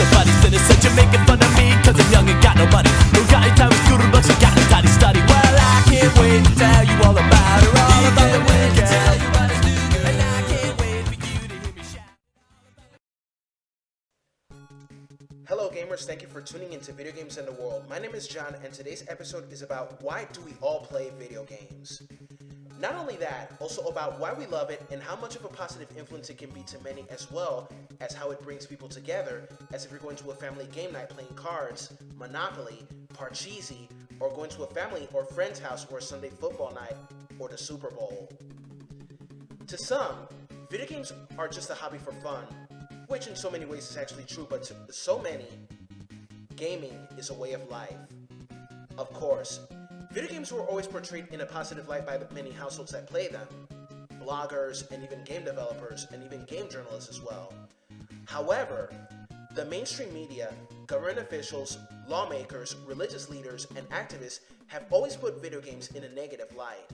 somebody said it, said you're making fun of me cause I'm young and got no money. No got any time with school, but you got a tiny study. Well, I can't wait to tell you all about her, all about the weekend. And I can't wait for you to hear me shout. Hello gamers, thank you for tuning into Video Games in the World. My name is John and today's episode is about why do we all play video games? Not only that, also about why we love it and how much of a positive influence it can be to many, as well as how it brings people together, as if you're going to a family game night playing cards, Monopoly, Parcheesi, or going to a family or friend's house for a Sunday football night or the Super Bowl. To some, video games are just a hobby for fun, which in so many ways is actually true, but to so many, gaming is a way of life. Of course, video games were always portrayed in a positive light by the many households that play them, bloggers and even game developers and even game journalists as well. However, the mainstream media, government officials, lawmakers, religious leaders, and activists have always put video games in a negative light.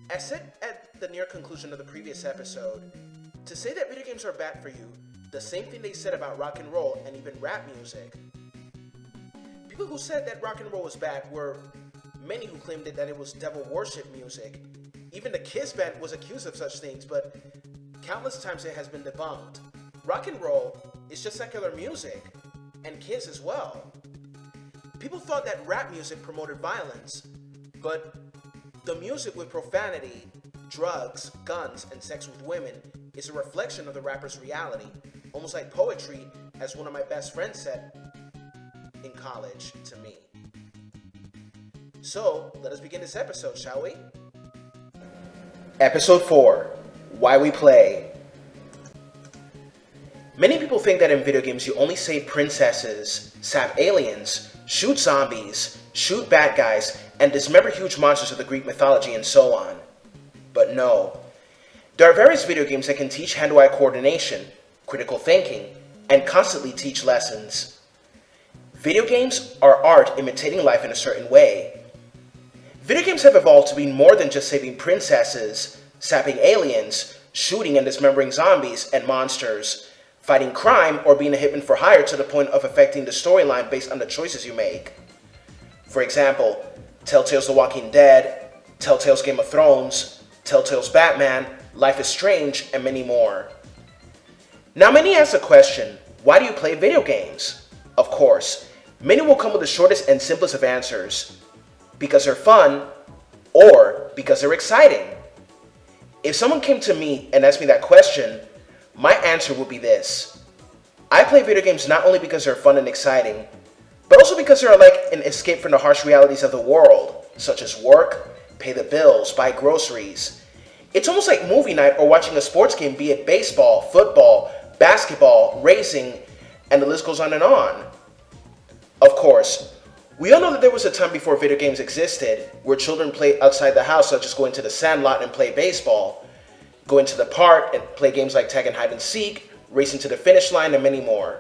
As said at the near conclusion of the previous episode, to say that video games are bad for you, the same thing they said about rock and roll and even rap music. People who said that rock and roll was bad were many who claimed that it was devil worship music. Even the Kiss band was accused of such things, but countless times it has been debunked. Rock and roll is just secular music, and Kiss as well. People thought that rap music promoted violence, but the music with profanity, drugs, guns, and sex with women is a reflection of the rapper's reality, almost like poetry, as one of my best friends said in college to me. So, let us begin this episode, shall we? Episode 4, Why We Play. Many people think that in video games you only save princesses, sap aliens, shoot zombies, shoot bad guys, and dismember huge monsters of the Greek mythology and so on. But no. There are various video games that can teach hand-eye coordination, critical thinking, and constantly teach lessons. Video games are art imitating life in a certain way. Video games have evolved to be more than just saving princesses, sapping aliens, shooting and dismembering zombies and monsters, fighting crime, or being a hitman for hire to the point of affecting the storyline based on the choices you make. For example, Telltale's The Walking Dead, Telltale's Game of Thrones, Telltale's Batman, Life is Strange, and many more. Now many ask the question, why do you play video games? Of course, many will come with the shortest and simplest of answers. Because they're fun, or because they're exciting. If someone came to me and asked me that question, my answer would be this. I play video games not only because they're fun and exciting, but also because they're like an escape from the harsh realities of the world, such as work, pay the bills, buy groceries. It's almost like movie night or watching a sports game, be it baseball, football, basketball, racing, and the list goes on and on. Of course, we all know that there was a time before video games existed where children played outside the house, such as going to the sandlot and play baseball, going to the park and play games like tag and hide and seek, racing to the finish line, and many more.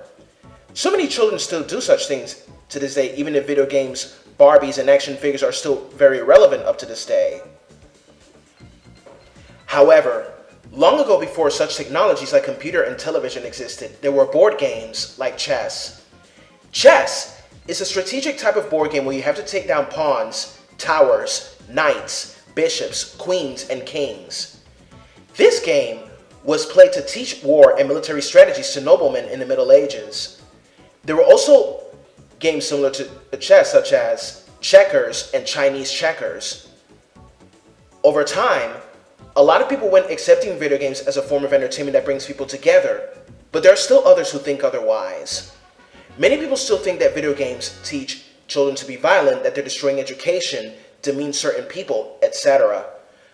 So many children still do such things to this day, even if video games, Barbies, and action figures are still very relevant up to this day. However, long ago before such technologies like computer and television existed, there were board games like chess. Chess is a strategic type of board game where you have to take down pawns, towers, knights, bishops, queens, and kings. This game was played to teach war and military strategies to noblemen in the Middle Ages. There were also games similar to chess, such as checkers and Chinese checkers. Over time, a lot of people went accepting video games as a form of entertainment that brings people together, but there are still others who think otherwise. Many people still think that video games teach children to be violent, that they're destroying education, demean certain people, etc.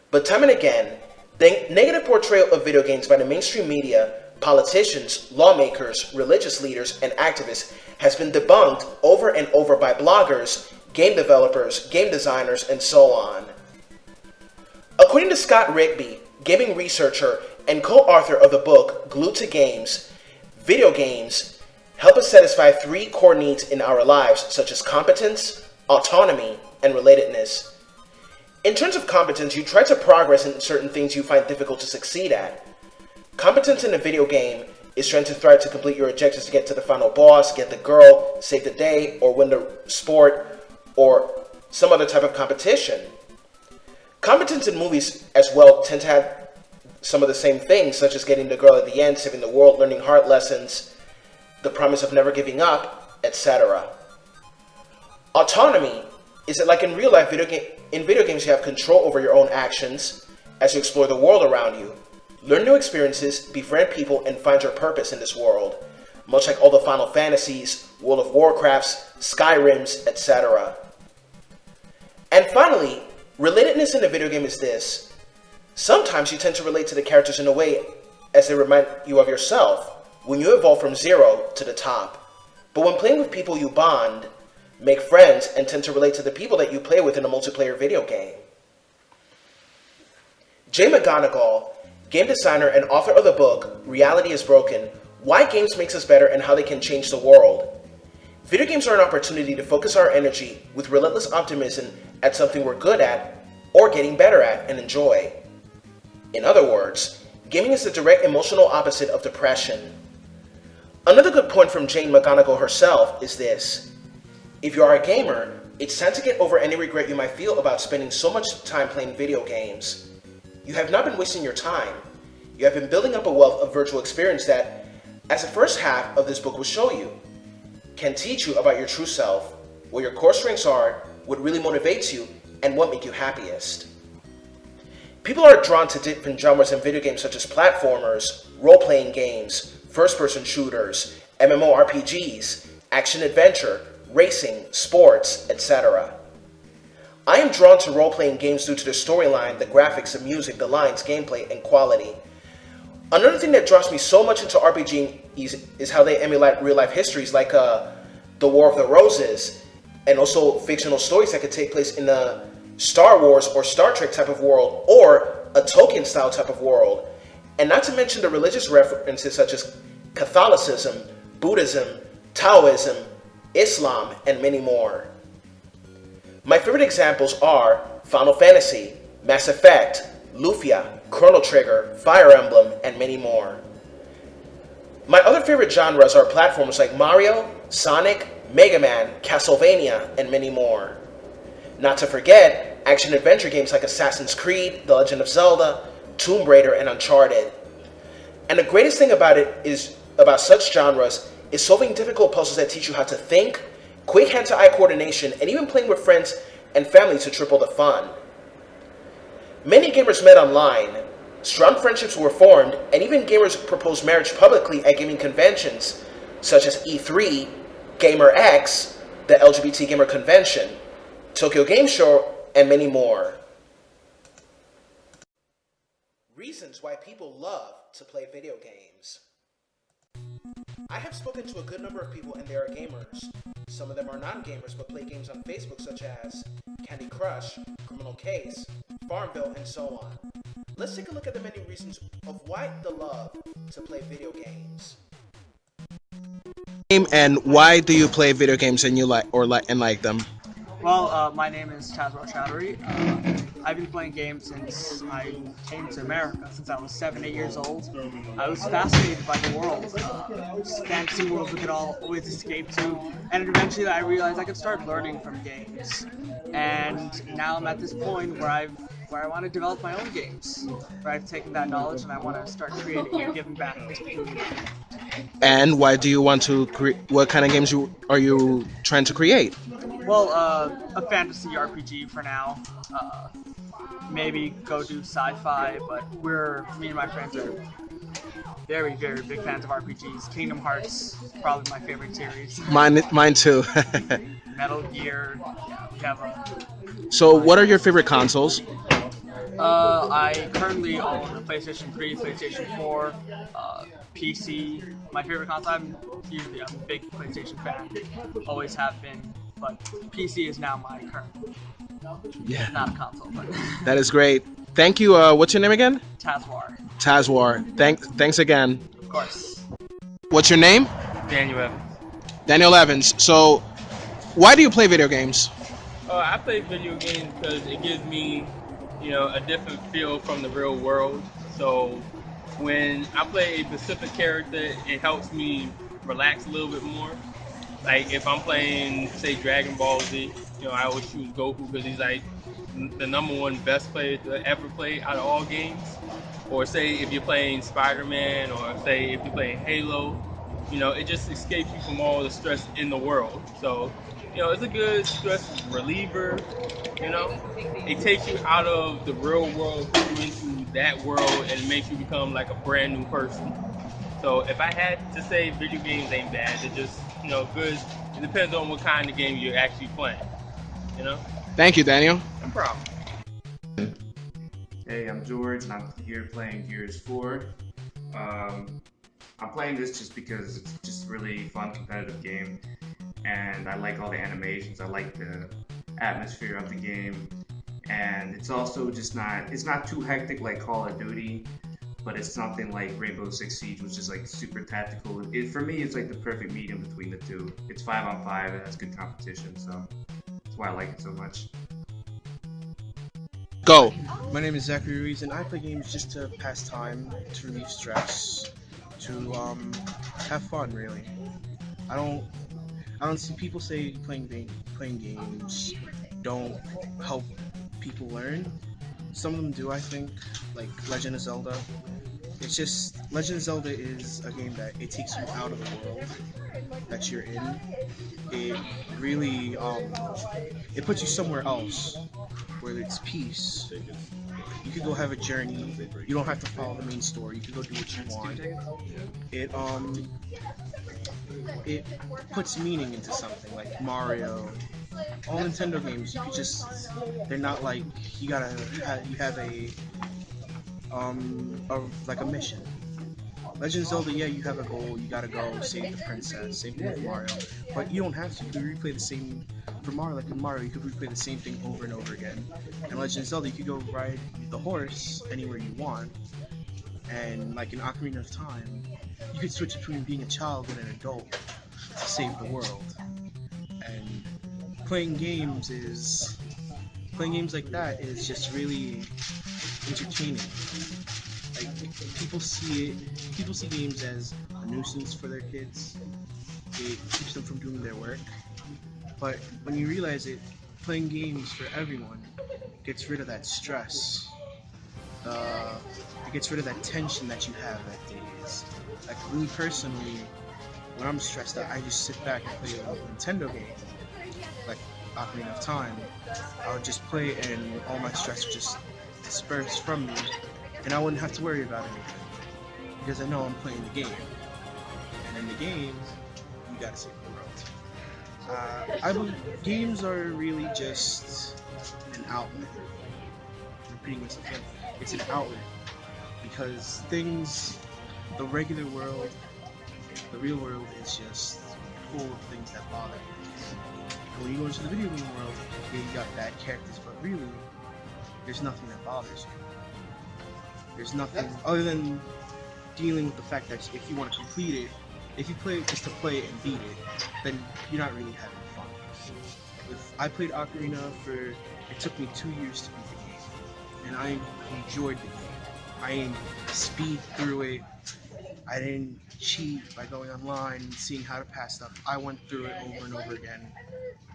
But time and again, the negative portrayal of video games by the mainstream media, politicians, lawmakers, religious leaders, and activists has been debunked over and over by bloggers, game developers, game designers, and so on. According to Scott Rigby, gaming researcher and co-author of the book Glued to Games, video games help us satisfy 3 core needs in our lives, such as competence, autonomy, and relatedness. In terms of competence, you try to progress in certain things you find difficult to succeed at. Competence in a video game is trying to thrive to complete your objectives to get to the final boss, get the girl, save the day, or win the sport, or some other type of competition. Competence in movies as well tend to have some of the same things, such as getting the girl at the end, saving the world, learning hard lessons, the promise of never giving up, etc. Autonomy is that, like in real life, in video games you have control over your own actions as you explore the world around you. Learn new experiences, befriend people, and find your purpose in this world, much like all the Final Fantasies, World of Warcrafts, Skyrims, etc. And finally, relatedness in a video game is this. Sometimes you tend to relate to the characters in a way as they remind you of yourself when you evolve from zero to the top. But when playing with people, you bond, make friends, and tend to relate to the people that you play with in a multiplayer video game. Jay McGonigal, game designer and author of the book, Reality is Broken, Why Games Makes Us Better and How They Can Change the World. Video games are an opportunity to focus our energy with relentless optimism at something we're good at, or getting better at and enjoy. In other words, gaming is the direct emotional opposite of depression. Another good point from Jane McGonigal herself is this. If you are a gamer, it's time to get over any regret you might feel about spending so much time playing video games. You have not been wasting your time. You have been building up a wealth of virtual experience that, as the first half of this book will show you, can teach you about your true self, what your core strengths are, what really motivates you, and what makes you happiest. People are drawn to different genres in video games such as platformers, role-playing games, first-person shooters, MMORPGs, action-adventure, racing, sports, etc. I am drawn to role-playing games due to the storyline, the graphics, the music, the lines, gameplay, and quality. Another thing that draws me so much into RPGs is how they emulate real-life histories like The War of the Roses, and also fictional stories that could take place in a Star Wars or Star Trek type of world, or a Tolkien-style type of world. And not to mention the religious references such as Catholicism, Buddhism, Taoism, Islam, and many more. My favorite examples are Final Fantasy, Mass Effect, Lufia, Chrono Trigger, Fire Emblem, and many more. My other favorite genres are platformers like Mario, Sonic, Mega Man, Castlevania, and many more. Not to forget action-adventure games like Assassin's Creed, The Legend of Zelda, Tomb Raider, and Uncharted. And the greatest thing about such genres is solving difficult puzzles that teach you how to think, quick hand-to-eye coordination, and even playing with friends and family to triple the fun. Many gamers met online, strong friendships were formed, and even gamers proposed marriage publicly at gaming conventions, such as E3, GamerX, the LGBT Gamer Convention, Tokyo Game Show, and many more. Reasons why people love to play video games. I have spoken to a good number of people and they are gamers. Some of them are non-gamers but play games on Facebook such as Candy Crush, Criminal Case, Farmville, and so on. Let's take a look at the many reasons of why the love to play video games. And why do you play video games and like them? Well, my name is Tazwar Chowdhury. I've been playing games since I came to America, since I was 7, 8 years old. I was fascinated by the world, just fantasy worlds we could always escape to, and eventually I realized I could start learning from games. And now I'm at this point where I want to develop my own games, where I've taken that knowledge and I want to start creating and giving back to the community. And why do you want to what kind of games are you trying to create? Well, a fantasy RPG for now. Maybe go do sci-fi, but me and my friends are very, very big fans of RPGs. Kingdom Hearts, probably my favorite series. Mine too. Metal Gear, yeah, we have a... So what are your favorite consoles? I currently own a PlayStation 3, PlayStation 4, PC. My favorite console, I'm a big PlayStation fan, always have been, but PC is now my current. Yeah. Not a console, but... That is great. Thank you. What's your name again? Tazwar. Tazwar. Thanks again. Of course. What's your name? Daniel Evans. Daniel Evans. So, why do you play video games? I play video games because it gives me, a different feel from the real world. So, when I play a specific character, it helps me relax a little bit more. Like if I'm playing, say, Dragon Ball Z, I always choose Goku because he's like the number one best player to ever play out of all games. Or say if you're playing Spider-Man, or say if you're playing Halo, it just escapes you from all the stress in the world. So, it's a good stress reliever. It takes you out of the real world, puts you into that world, and it makes you become like a brand new person. So if I had to say video games ain't bad, they're just, good. It depends on what kind of game you're actually playing. Thank you, Daniel. No problem. Hey, I'm George, and I'm here playing Gears 4. I'm playing this just because it's just a really fun competitive game, and I like all the animations. I like the atmosphere of the game, and it's also just it's not too hectic like Call of Duty, but it's something like Rainbow Six Siege, which is like super tactical. For me, it's like the perfect medium between the two. It's 5-on-5, and has good competition, so that's why I like it so much. Go. My name is Zachary Ruiz, and I play games just to pass time, to relieve stress, to have fun. Really, I don't see people say playing games don't help people learn. Some of them do, I think, like Legend of Zelda. It's just Legend of Zelda is a game that it takes you out of the world that you're in. It really it puts you somewhere else where it's peace. You could go have a journey. You don't have to follow the main story. You can go do what you want. It puts meaning into something like Mario. All Nintendo games, you could just, they're not like you have like a mission. Legend of Zelda, yeah, you have a goal, you gotta go save the princess, same thing with Mario, but you don't have to. You can replay the same, for Mario, like in Mario, you could replay the same thing over and over again. In Legend of Zelda, you could go ride the horse anywhere you want, and like in Ocarina of Time, you could switch between being a child and an adult to save the world. And playing games like that is just really entertaining. Like people see games as a nuisance for their kids. It keeps them from doing their work. But when you realize it, playing games for everyone gets rid of that stress. It gets rid of that tension that you have at days. Like me personally, when I'm stressed out, I just sit back and play a Nintendo game, like Ocarina of Time. I would just play and all my stress would just disperse from me, and I wouldn't have to worry about anything, because I know I'm playing the game. And in the game, you gotta save the world. I believe games are really just an outlet. I'm repeating myself again. It's an outlet, because the regular world, the real world is just full of things that bother you. And when you go into the video game world, yeah, you got bad characters, but really, there's nothing that bothers you. There's nothing other than dealing with the fact that if you want to complete it, if you play it just to play it and beat it, then you're not really having fun. I played Ocarina it took me 2 years to beat the game, and I enjoyed the game. I didn't speed through it. I didn't cheat by going online and seeing how to pass stuff. I went through it over and over again,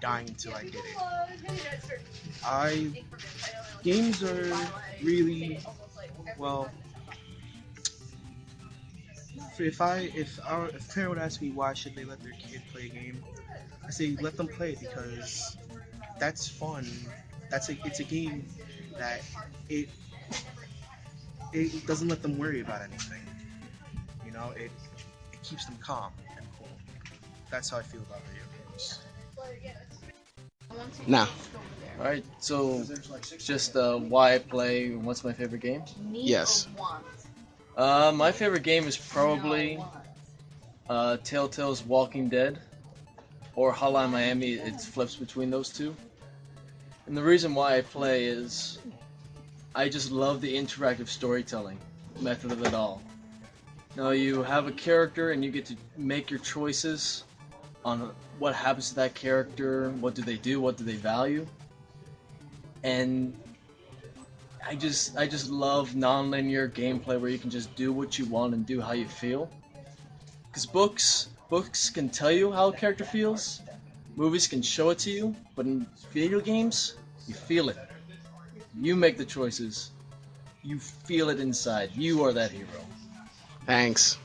dying until I did it. Games are really, well, if a parent would ask me why should they let their kid play a game, I say let them play it, because that's fun. It's a game that it doesn't let them worry about anything. It keeps them calm and cool. That's how I feel about video games. Now, Alright, so just why I play, what's my favorite game? yes. My favorite game is probably Telltale's Walking Dead or Hotline Miami. It flips between those two. And the reason why I play is I just love the interactive storytelling method of it all. Now you have a character and you get to make your choices on what happens to that character, what do they do, what do they value, and I just love non-linear gameplay where you can just do what you want and do how you feel. Because books can tell you how a character feels, movies can show it to you, but in video games, you feel it. You make the choices. You feel it inside. You are that hero. Thanks.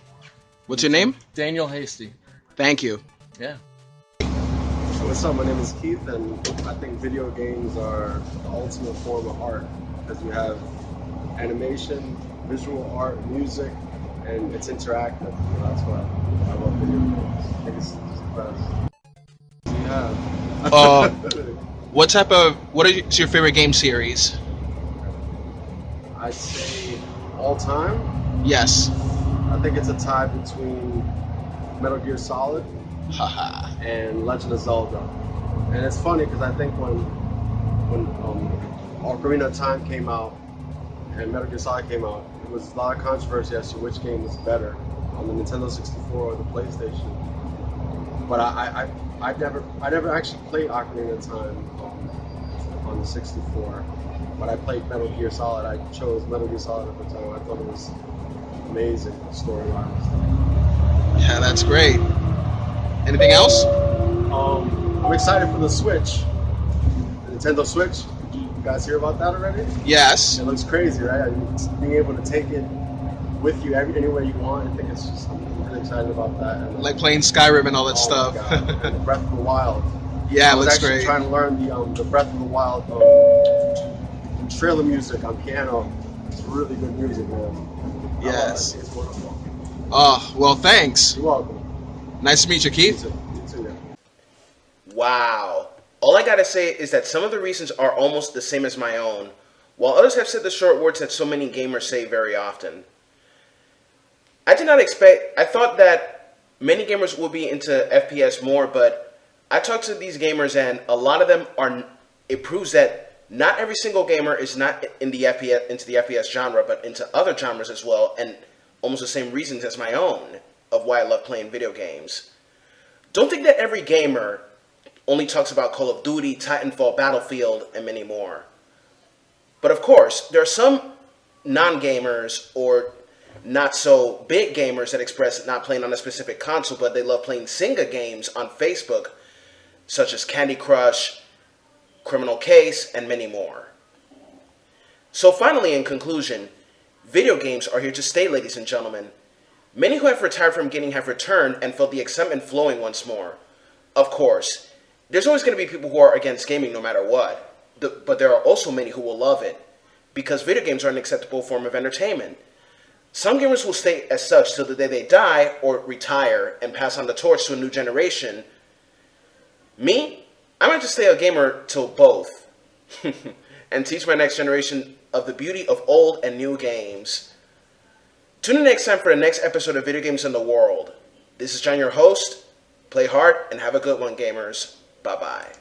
What's your name? Daniel Hasty. Thank you. Yeah. What's up? My name is Keith, and I think video games are the ultimate form of art because you have animation, visual art, music, and it's interactive. You know, that's why I love video games. I think it's the best. Yeah. What is your favorite game series? I'd say all time. Yes. I think it's a tie between Metal Gear Solid Haha. and Legend of Zelda. And it's funny because I think when Ocarina of Time came out and Metal Gear Solid came out, there was a lot of controversy as to which game was better on the Nintendo 64 or the PlayStation. But I never actually played Ocarina of Time on the 64. But I played Metal Gear Solid. I chose Metal Gear Solid at the time. I thought it was amazing story-wise. Yeah, that's great. Anything else? I'm excited for the Switch, the Nintendo Switch. Did you guys hear about that already? Yes. It looks crazy, right? I mean, being able to take it with you anywhere you want. I think it's just, I'm really excited about that. And, Like playing Skyrim and all that stuff. And Breath of the Wild. Yeah, I it was looks actually great. trying to learn the Breath of the Wild trailer music on piano. It's really good music, man. Yes. It's wonderful. Oh, well, thanks. You're welcome. Nice to meet you, Keith. You too, yeah. Wow. All I gotta say is that some of the reasons are almost the same as my own, while others have said the short words that so many gamers say very often. I thought that many gamers would be into FPS more, but I talked to these gamers and a lot of them it proves that not every single gamer is not into the FPS genre, but into other genres as well, and almost the same reasons as my own of why I love playing video games. Don't think that every gamer only talks about Call of Duty, Titanfall, Battlefield, and many more. But of course, there are some non-gamers or not so big gamers that express not playing on a specific console, but they love playing Zynga games on Facebook, such as Candy Crush, Criminal Case, and many more. So finally, in conclusion, video games are here to stay, ladies and gentlemen. Many who have retired from gaming have returned and felt the excitement flowing once more. Of course, there's always going to be people who are against gaming no matter what, but there are also many who will love it, because video games are an acceptable form of entertainment. Some gamers will stay as such till the day they die or retire and pass on the torch to a new generation. Me? I might just stay a gamer till both and teach my next generation of the beauty of old and new games. Tune in next time for the next episode of Video Games in the World. This is John, your host. Play hard and have a good one, gamers. Bye-bye.